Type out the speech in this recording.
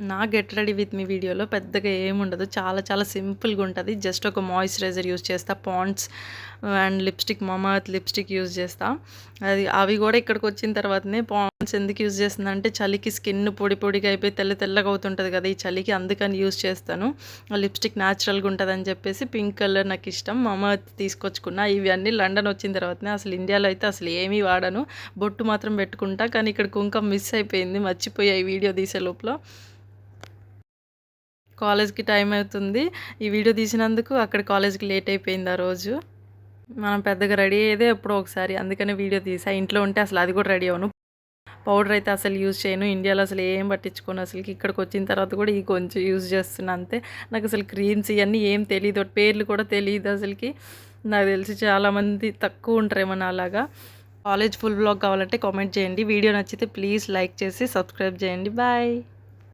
నా get ready with me వీడియోలో పెద్దగా ఏముండదు. చాలా చాలా సింపుల్‌గా ఉంటది. జస్ట్ ఒక మాయిశ్చరైజర్ యూజ్ చేస్తా. Pond's and lipstick Mamaearth lipstick use చేస్తా. అవి గూడా ఇక్కడికొచ్చిన తర్వాతనే పాండ్స్ ఎందుకు యూజ్ చేస్తున్నా అంటే చలికి స్కిన్ పొడి పొడిగా అయిపోయి తెల్ల తెల్లగా అవుతుంటది కదా! ఈ చలికి అందుకని యూజ్ చేస్తాను. ఆ లిప్‌స్టిక్ న్యాచురల్‌గా ఉంటదని చెప్పేసి పింక్ కలర్ నాకిష్టం. మామాఎర్త్ తీసుకొచ్చుకున్నా. ఇవన్నీ లండన్ వచ్చిన తర్వాతనే అసలు ఇండియాలో అయితే అసలు ఏమీ వాడను. బొట్టు మాత్రం పెట్టుకుంటా. కానీ ఇక్కడ కుంకం మిస్ అయిపోయింది. మర్చిపోయా ఈ వీడియో తీసే లోపల. కాలేజ్‌కి టైం అవుతుంది. ఈ వీడియో తీసినందుకు అక్కడ కాలేజ్‌కి లేట్ అయిపోయింది ఆ రోజు. మనం పెద్దగా రెడీ అయ్యేదే ఎప్పుడో ఒకసారి. అందుకనే వీడియో తీసా. ఇంట్లో ఉంటే అసలు అది కూడా రెడీ అవ్వను. పౌడర్ అయితే అసలు యూజ్ చేయను. ఇండియాలో అసలు ఏం పట్టించుకోను అసలకి. ఇక్కడికొచ్చిన తర్వాత కూడా ఈ కొంచెం యూజ్ చేస్తున్నా అంతే. నాకసలు క్రీమ్స్ ఇయన్నీ ఏం తెలీదు. వాటి పేర్లు కూడా తెలీదు అసలకి. నాకు తెలిసి చాలామంది తక్కువ ఉంటారేమో నాలాగా. కాలేజ్ ఫుల్ వ్లాగ్ కావాలంటే కామెంట్ చేయండి. వీడియో నచ్చితే ప్లీజ్ లైక్ చేసి సబ్స్క్రైబ్ చేయండి. బాయ్.